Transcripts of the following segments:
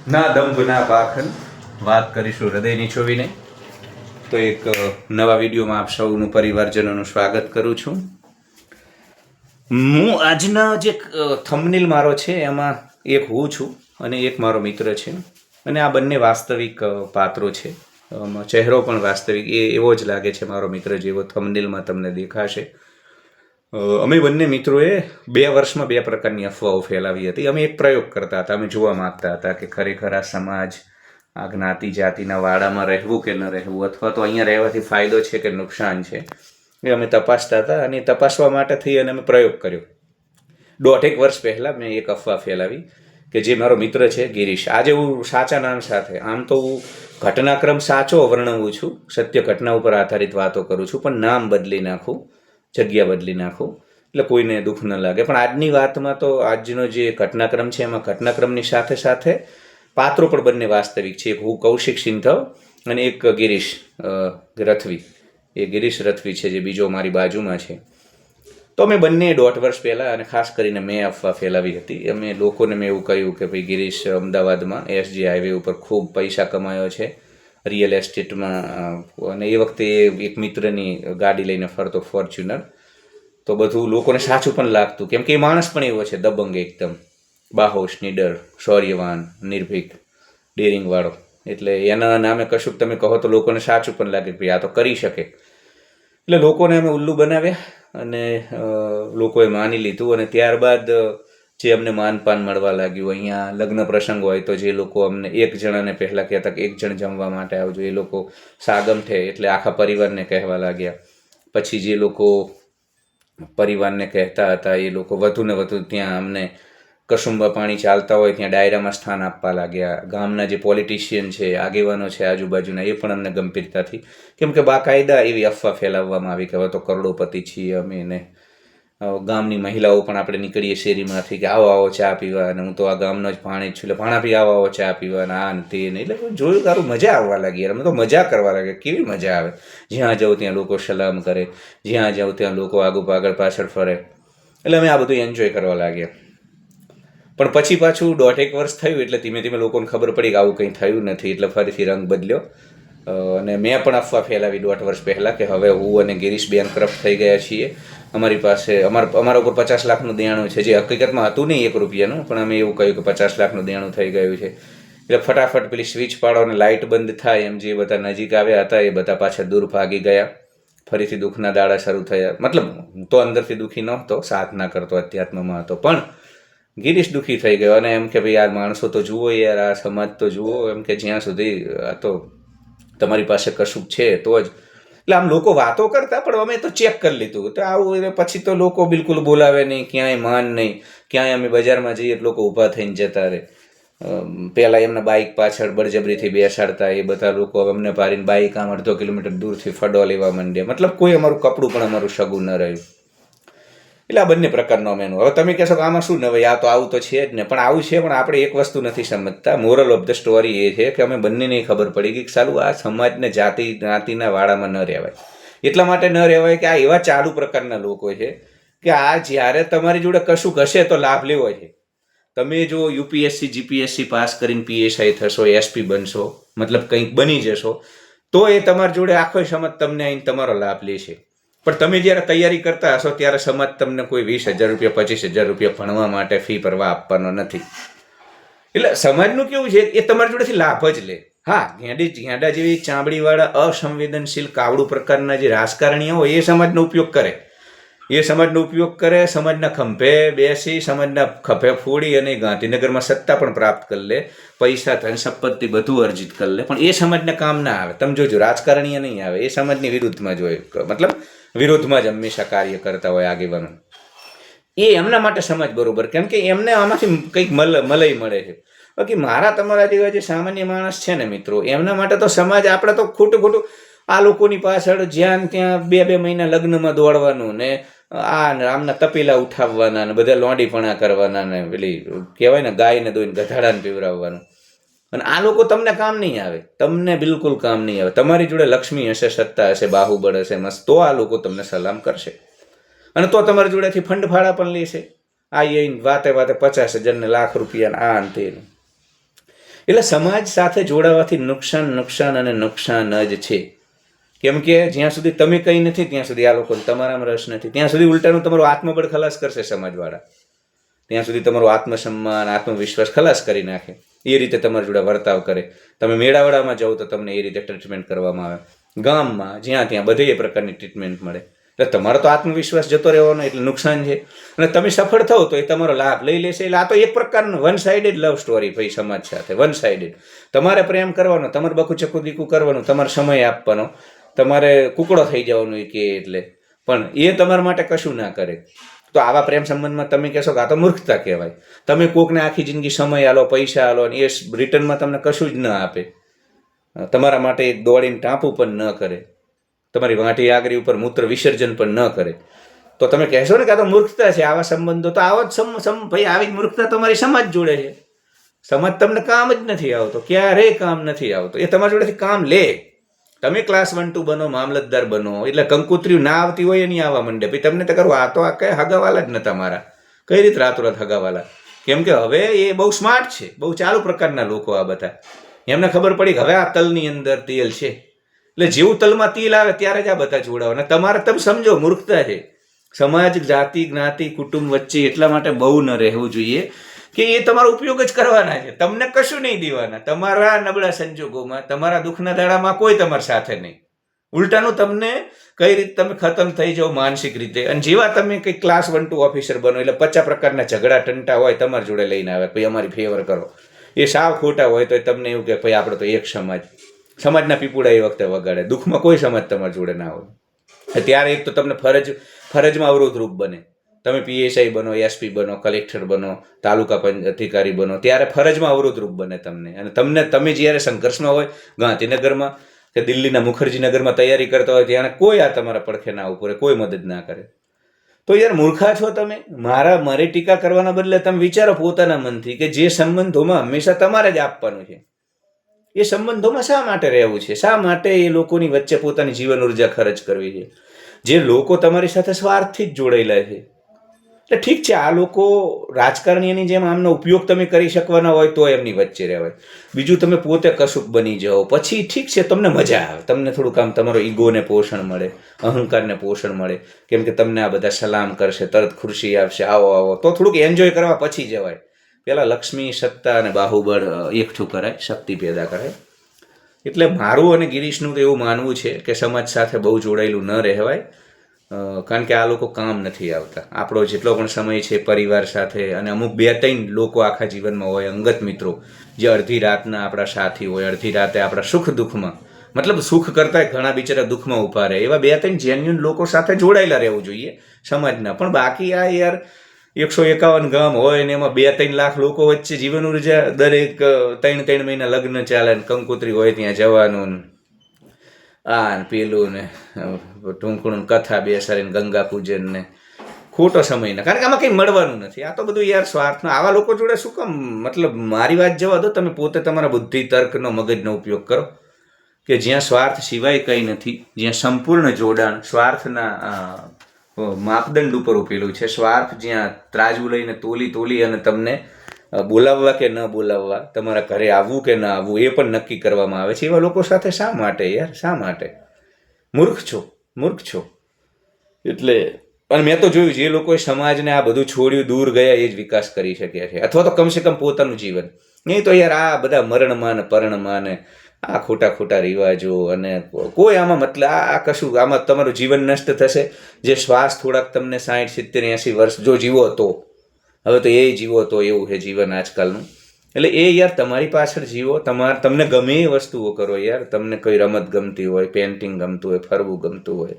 ના દંભ ના પાખંડ, વાત કરીશું હૃદયની છોવીને. તો એક નવા વિડીયોમાં આપ સૌનું પરિવારજનોનું સ્વાગત કરું છું. હું આજના જે થંબનેલ મારો છે એમાં એક હું છું અને એક મારો મિત્ર છે, અને આ બંને વાસ્તવિક પાત્રો છે. ચહેરો પણ વાસ્તવિક એવો જ લાગે છે મારો મિત્ર જેવો થંબનેલમાં તમને દેખાશે. અમે બંને મિત્રોએ 2 વર્ષમાં 2 પ્રકારની અફવાઓ ફેલાવી હતી. અમે એક પ્રયોગ કરતા હતા. અમે જોવા માંગતા હતા કે ખરેખર આ સમાજ, આ જ્ઞાતિ જાતિના વાડામાં રહેવું કે ન રહેવું, અથવા તો અહીંયા રહેવાથી ફાયદો છે કે નુકસાન છે, એ અમે તપાસતા હતા. અને તપાસવા માટે થઈ અને અમે પ્રયોગ કર્યો. 1.5 વર્ષ પહેલાં મેં એક અફવા ફેલાવી કે જે મારો મિત્ર છે ગિરીશ. આજે હું સાચા નામ સાથે, આમ તો હું ઘટનાક્રમ સાચો વર્ણવું છું, સત્ય ઘટના ઉપર આધારિત વાતો કરું છું, પણ નામ બદલી નાખું, જગ્યા બદલી નાખું, એટલે કોઈને દુઃખ ન લાગે. પણ આજની વાતમાં તો આજનો જે ઘટનાક્રમ છે એમાં ઘટનાક્રમની સાથે સાથે પાત્રો પણ બંને વાસ્તવિક છે. એક હું કૌશિક સિંધવ અને એક ગિરીશ રથવી. એ ગિરીશ રથવી છે જે બીજો મારી બાજુમાં છે. તો અમે બંને 1.5 વર્ષ પહેલાં, અને ખાસ કરીને મેં અફવા ફેલાવી હતી. અમે લોકોને મેં એવું કહ્યું કે ભાઈ ગિરીશ અમદાવાદમાં એસજી હાઈવે ઉપર ખૂબ પૈસા કમાયો છે રિયલ એસ્ટેટમાં, અને એ વખતે એક મિત્રની ગાડી લઈને ફરતો ફોર્ચ્યુનર. તો બધું લોકોને સાચું પણ લાગતું, કેમ કે એ માણસ પણ એવો છે દબંગ, એકદમ બાહોશ, નીડર, શૌર્યવાન, નિર્ભીક, ડેરિંગવાળો. એટલે એના નામે કશુંક તમે કહો તો લોકોને સાચું પણ લાગે કે ભાઈ આ તો કરી શકે. એટલે લોકોને અમે ઉલ્લુ બનાવ્યા અને લોકોએ માની લીધું. અને ત્યારબાદ જે અમને માનપાન મળવા લાગ્યું, અહીંયા લગ્ન પ્રસંગ હોય તો જે લોકો અમને એક જણાને પહેલાં કહેતા કે 1 જણ જમવા માટે આવજો, એ લોકો સાગમઠે એટલે આખા પરિવારને કહેવા લાગ્યા. પછી જે લોકો પરિવારને કહેતા હતા એ લોકો વધુ ને વધુ ત્યાં અમને કસુંબા પાણી ચાલતા હોય ત્યાં ડાયરામાં સ્થાન આપવા લાગ્યા. ગામના જે પોલિટિશિયન છે, આગેવાનો છે આજુબાજુના, એ પણ અમને ગંભીરતાથી, કેમ કે બાકાયદા એવી અફવા ફેલાવવામાં આવી કે હવે તો કરોડોપતિ છીએ અમે. ને ગામની મહિલાઓ પણ, આપણે નીકળીએ શેરીમાંથી કે આવો આવો ચા પીવા, અને હું તો આ ગામનો જ ભાણી જ છું, એટલે ભાણાભી આવો આવો ચા પીવા, ને આ ને તે ને. એટલે જોયું તારું મજા આવવા લાગી યાર. અમે તો મજા કરવા લાગ્યા. કેવી મજા આવે! જ્યાં જાઉં ત્યાં લોકો સલામ કરે, જ્યાં જાઉં ત્યાં લોકો આગળ પાછળ ફરે. એટલે અમે આ બધું એન્જોય કરવા લાગ્યા. પણ પછી પાછું 1.5 વર્ષ થયું એટલે ધીમે ધીમે લોકોને ખબર પડી કે આવું કંઈ થયું નથી, એટલે ફરીથી રંગ બદલ્યો. અને મેં પણ અફવા ફેલાવી 1.5 વર્ષ પહેલાં કે હવે હું અને ગિરીશ બેનક્રફ્ટ થઈ ગયા છીએ. અમારી પાસે અમારા ઉપર 50 લાખનું દેણું છે, જે હકીકતમાં હતું નહીં 1 રૂપિયાનું, પણ અમે એવું કહ્યું કે 50 લાખનું દેણું થઈ ગયું છે. એટલે ફટાફટ પેલી સ્વિચ પાડો અને લાઇટ બંધ થાય એમ જે બધા નજીક આવ્યા હતા એ બધા પાછા દૂર ભાગી ગયા. ફરીથી દુઃખના દાડા શરૂ થયા. મતલબ હું તો અંદરથી દુઃખી નહોતો, સાધના કરતો, અધ્યાત્મમાં હતો, પણ ગિરીશ દુઃખી થઈ ગયો. અને એમ કે ભાઈ યાર માણસો તો જુઓ યાર, આ સમાજ તો જુઓ, એમ કે જ્યાં સુધી આ તો તમારી પાસે કશુંક છે તો જ. એટલે આમ લોકો વાતો કરતા, પણ અમે તો ચેક કરી લીધું. તો આવું પછી તો લોકો બિલકુલ બોલાવે નહીં, ક્યાંય માન નહીં. ક્યાંય અમે બજારમાં જઈએ તો લોકો ઊભા થઈને જતા રહે. પહેલાં એમના બાઇક પાછળ બળજબરીથી બેસાડતા, એ બધા લોકો અમને ભારીને બાઇક આમ 1.5 કિલોમીટર દૂરથી ફડો લેવા માંડ્યા. મતલબ કોઈ અમારું કપડું પણ અમારું સગું ન રહ્યું. એટલે આ બંને પ્રકારનો મેનુ. હવે તમે કહેશો કે આમાં શું નવાઈ, આ તો આવું તો છે જ ને. પણ આવું છે, પણ આપણે એક વસ્તુ નથી સમજતા. મોરલ ઓફ ધ સ્ટોરી એ છે કે અમે બંનેને ખબર પડી ગઈ કે સાલું આ સમાજને જ્ઞાતિના વાડામાં ન રહેવાય. એટલા માટે ન રહેવાય કે આ એવા ચાલુ પ્રકારના લોકો છે કે આ જ્યારે તમારી જોડે કશુંક હશે તો લાભ લેવો છે. તમે જો યુપીએસસી જીપીએસસી પાસ કરીને પીએસઆઈ થશો, એસપી બનશો, મતલબ કંઈક બની જશો, તો એ તમારી જોડે આખો સમાજ તમને અહીં તમારો લાભ લેશે. પણ તમે જ્યારે તૈયારી કરતા હશો ત્યારે સમાજ તમને કોઈ 20,000 રૂપિયા 25,000 રૂપિયા ભણવા માટે ફી ભરવા આપવાનો નથી. એટલે સમાજનું કેવું છે, એ તમારી જોડેથી લાભ જ લે. હા, ઘેંડા જેવી ચામડીવાળા અસંવેદનશીલ કાવડું પ્રકારના જે રાજકારણીઓ હોય એ સમાજનો ઉપયોગ કરે. સમાજના ખંભે બેસી, સમાજના ખભે ફોડી અને ગાંધીનગરમાં સત્તા પણ પ્રાપ્ત કરી લે, પૈસા ધન સંપત્તિ બધું અર્જિત કરી લે, પણ એ સમાજને કામ ના આવે. તમે જોજો, રાજકારણીય નહીં આવે, એ સમાજની વિરુદ્ધમાં જ હોય, મતલબ વિરોધમાં જ હંમેશા કાર્ય કરતા હોય આગેવાનો. એ એમના માટે સમાજ બરોબર, કેમ કે એમને આમાંથી કંઈક મલઈ મળે છે. બાકી મારા તમારા જેવા જે સામાન્ય માણસ છે ને મિત્રો, એમના માટે તો સમાજ, આપણે તો ખોટું આ લોકોની પાછળ જ્યાં ત્યાં 2 મહિના લગ્નમાં દોડવાનું, ને આમના તપેલા ઉઠાવવાના, ને બધા લોંડીપણા કરવાના, ને પેલી કહેવાય ને ગાયને દોઈને ગધાડાને પીવડાવવાનું. અને આ લોકો તમને કામ નહીં આવે, તમને બિલકુલ કામ નહીં આવે. તમારી જોડે લક્ષ્મી હશે, સત્તા હશે, બાહુબળ હશે, મસ્ત, તો આ લોકો તમને સલામ કરશે. અને તો તમારી જોડેથી ફંડ ફાળા પણ લેશે. આ વાતે 50,000 ને લાખ રૂપિયા આ અંતે. એટલે સમાજ સાથે જોડાવાથી નુકસાન અને નુકસાન જ છે. કેમ કે જ્યાં સુધી તમે કંઈ નથી ત્યાં સુધી આ લોકોને તમારામાં રસ નથી, ત્યાં સુધી ઉલટાનું તમારું આત્મબળ ખલાસ કરશે સમાજવાળા, ત્યાં સુધી તમારું આત્મસન્માન આત્મવિશ્વાસ ખલાસ કરી નાખે, એ રીતે તમારી જોડે વર્તાવ કરે. તમે મેળાવડામાં જાઓ તો તમને એ રીતે ટ્રીટમેન્ટ કરવામાં આવે, ગામમાં જ્યાં ત્યાં બધે એ પ્રકારની ટ્રીટમેન્ટ મળે. એટલે તમારો તો આત્મવિશ્વાસ જતો રહેવાનો, એટલે નુકસાન છે. અને તમે સફળ થાવ તો એ તમારો લાભ લઈ લેશે. એટલે આ તો એક પ્રકારનું વન સાઇડેડ લવ સ્ટોરી ભાઈ, સમાજ સાથે વન સાઇડેડ. તમારે પ્રેમ કરવાનો, તમારે બકુ ચકુ દીકું કરવાનું, તમારે સમય આપવાનો, તમારે કુકડો થઈ જવાનું એ કે એટલે, પણ એ તમારા માટે કશું ના કરે. તો આવા પ્રેમ સંબંધમાં તમે કહેશો કે આ તો મૂર્ખતા કહેવાય. તમે કોકને આખી જિંદગી સમય આલો, પૈસા આલો, અને એ રિટર્નમાં તમને કશું જ ન આપે, તમારા માટે એક દોડીને ટાંપું પણ ન કરે, તમારી વાંઠી આગરી ઉપર મૂત્ર વિસર્જન પણ ન કરે, તો તમે કહેશો ને કે આ તો મૂર્ખતા છે. આવા સંબંધો તો આવો જ ભાઈ, આવી જ મૂર્ખતા તમારી સમાજ જોડે છે. સમાજ તમને કામ જ નથી આવતો, ક્યારેય કામ નથી આવતો. એ તમારી જોડેથી કામ લે. તમે ક્લાસ 1 2 બનો, મામલતદાર બનો, એટલે કંકુત્રીઓ ના આવતી હોય એની આવવા માંડે. ભાઈ તમને તો કરવું, આ તો આ કઈ હગાવાલા જ નતા મારા, કઈ રીતે રાતોરાત હગાવાલા? કેમ કે હવે એ બહુ સ્માર્ટ છે, બહુ ચાલુ પ્રકારના લોકો આ બધા. એમને ખબર પડી કે હવે આ તલની અંદર તેલ છે, એટલે જેવું તલમાં તેલ આવે ત્યારે જ આ બધા જોડાવો. અને તમારે તમે સમજો મૂર્ખતા છે. સમાજ, જાતિ, જ્ઞાતિ, કુટુંબ વચ્ચે એટલા માટે બહુ ન રહેવું જોઈએ કે એ તમારો ઉપયોગ જ કરવાના છે, તમને કશું નહીં દેવાના. તમારા નબળા સંજોગોમાં, તમારા દુઃખના દાડામાં કોઈ તમારી સાથે નહીં. ઉલટાનું તમને કઈ રીતે તમે ખતમ થઈ જાઓ માનસિક રીતે. અને જેવા તમે કંઈક ક્લાસ 1 2 ઓફિસર બનો એટલે 50 પ્રકારના ઝઘડા ટંટા હોય તમારી જોડે લઈને આવે, ભાઈ અમારી ફેવર કરો. એ સાવ ખોટા હોય તો તમને એવું કે ભાઈ આપણે તો એક સમાજ. સમાજના પીપુડા એ વખતે વગાડે. દુઃખમાં કોઈ સમાજ તમારી જોડે ના હોય. ત્યારે એક તો તમને ફરજમાં અવરોધરૂપ બને. તમે PSI બનો, SP બનો, કલેક્ટર બનો, તાલુકા અધિકારી બનો, ત્યારે ફરજમાં અવરોધરૂપ બને તમને. અને તમે જ્યારે સંઘર્ષમાં હોય, ગાંધીનગરમાં કે દિલ્હીના મુખર્જીનગરમાં તૈયારી કરતા હોય, ત્યારે કોઈ આ તમારા પડખે ના ઉભરે, કોઈ મદદ ના કરે. તો યાર મૂર્ખા છો તમે. મારી ટીકા કરવાના બદલે તમે વિચારો પોતાના મનથી કે જે સંબંધોમાં હંમેશા તમારે જ આપવાનું છે, એ સંબંધોમાં શા માટે રહેવું છે? શા માટે એ લોકોની વચ્ચે પોતાની જીવન ઉર્જા ખર્ચ કરવી છે? જે લોકો તમારી સાથે સ્વાર્થથી જ જોડાયેલા છે. એટલે ઠીક છે, આ લોકો રાજકારણીની જેમ આમનો ઉપયોગ તમે કરી શકવાના હોય તો એમની વચ્ચે રહેવાય. બીજું તમે પોતે કશુંક બની જાઓ પછી ઠીક છે, તમને મજા આવે, તમને થોડુંક આમ તમારો ઈગોને પોષણ મળે, અહંકારને પોષણ મળે. કેમ કે તમને આ બધા સલામ કરશે, તરત ખુરશી આપશે, આવો આવો, તો થોડુંક એન્જોય કરવા પછી જવાય. પેલા લક્ષ્મી, સત્તા અને બાહુબળ એકઠું કરાય, શક્તિ પેદા કરાય. એટલે મારું અને ગિરીશનું તો એવું માનવું છે કે સમાજ સાથે બહુ જોડાયેલું ન રહેવાય. કારણ કે આ લોકો કામ નથી આવતા. આપણો જેટલો પણ સમય છે પરિવાર સાથે, અને અમુક 2-3 લોકો આખા જીવનમાં હોય, અંગત મિત્રો, જે અડધી રાતના આપણા સાથી હોય, અડધી રાતે આપણા સુખ દુઃખમાં, મતલબ સુખ કરતાં ઘણા બિચારા દુઃખમાં ઊભા રહે, એવા 2-3 જેન્યુન લોકો સાથે જોડાયેલા રહેવું જોઈએ સમાજના. પણ બાકી આ યાર 151 ગામ હોય ને એમાં 2-3 લાખ લોકો વચ્ચે જીવન ઉર્જા, દરેક 3 મહિના લગ્ન ચાલે ને કંકોત્રી હોય ત્યાં જવાનું, આ ને પેલું ને ટૂંકણું કથા બેસાડીને ગંગા પૂજન ને ખોટો સમય ને. કારણ કે આમાં કંઈ મળવાનું નથી. આ તો બધું યાર સ્વાર્થના. આવા લોકો જોડે શું કામ? મતલબ મારી વાત જવા દો, તમે પોતે તમારા બુદ્ધિ, તર્કનો, મગજનો ઉપયોગ કરો કે જ્યાં સ્વાર્થ સિવાય કંઈ નથી, જ્યાં સંપૂર્ણ જોડાણ સ્વાર્થના માપદંડ ઉપર ઉભેલું છે. સ્વાર્થ જ્યાં ત્રાજવું લઈને તોલી અને તમને બોલાવવા કે ન બોલાવવા, તમારા ઘરે આવવું કે ન આવવું એ પણ નક્કી કરવામાં આવે છે, એવા લોકો સાથે શા માટે યાર, શા માટે? મૂર્ખ છો. એટલે અને મેં તો જોયું જે લોકોએ સમાજને આ બધું છોડ્યું, દૂર ગયા, એ જ વિકાસ કરી શક્યા છે, અથવા તો કમસે કમ પોતાનું જીવન. નહીં તો યાર આ બધા મરણમાં ને પરણમાં ને આ ખોટા રિવાજો, અને કોઈ આમાં મતલબ આ કશું, આમાં તમારું જીવન નષ્ટ થશે. જે શ્વાસ થોડાક તમને 60 70 80 વર્ષ જો જીવો તો, હવે તો એ જીવો તો એવું છે જીવન આજકાલનું. એટલે એ યાર તમારી પાછળ જીવો, તમને ગમે એ વસ્તુઓ કરો યાર. તમને કોઈ રમત ગમતી હોય, પેન્ટિંગ ગમતું હોય, ફરવું ગમતું હોય,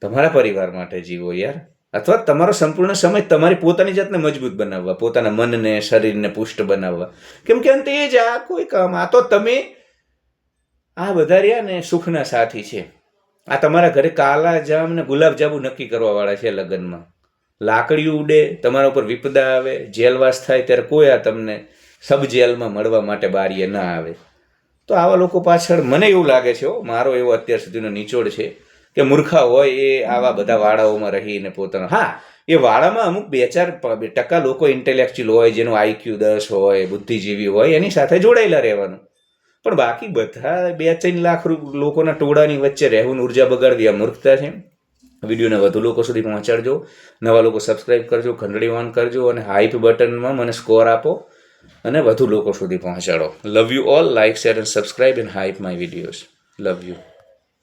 તમારા પરિવાર માટે જીવો યાર. અથવા તમારો સંપૂર્ણ સમય તમારી પોતાની જાતને મજબૂત બનાવવા, પોતાના મનને, શરીરને પુષ્ટ બનાવવા. કેમ કે અંતે એ જ આ કોઈ કામ. આ તો તમે આ બધા રહ્યા ને સુખના સાથી છે. આ તમારા ઘરે કાલા જામ ને ગુલાબ જાંબુ નક્કી કરવા વાળા છે લગ્નમાં. લાકડીઓ ઉડે, તમારા ઉપર વિપદા આવે, જેલવાસ થાય ત્યારે કોઈ આ તમને સબ જેલમાં મળવા માટે બારીએ ના આવે. તો આવા લોકો પાછળ મને એવું લાગે છે, મારો એવો અત્યાર સુધીનો નિચોડ છે કે મૂર્ખા હોય એ આવા બધા વાડાઓમાં રહીને પોતાનો, હા એ વાળામાં અમુક 2-4% લોકો ઇન્ટેલેક્ચ્યુઅલ હોય, જેનું IQ 10 હોય, બુદ્ધિજીવી હોય, એની સાથે જોડાયેલા રહેવાનું. પણ બાકી બધા 2-3 લાખ લોકોના ટોળાની વચ્ચે રહેવું, ઉર્જા બગાડવી આ મૂર્ખતા છે. વિડીયોને વધુ લોકો સુધી પહોંચાડજો, નવા લોકો સબસ્ક્રાઈબ કરજો, ઘંટડી ઓન કરજો અને હાઈપ બટનમાં મને સ્કોર આપો અને વધુ લોકો સુધી પહોંચાડો. Love you all. Like, share and subscribe and hype my videos. Love you.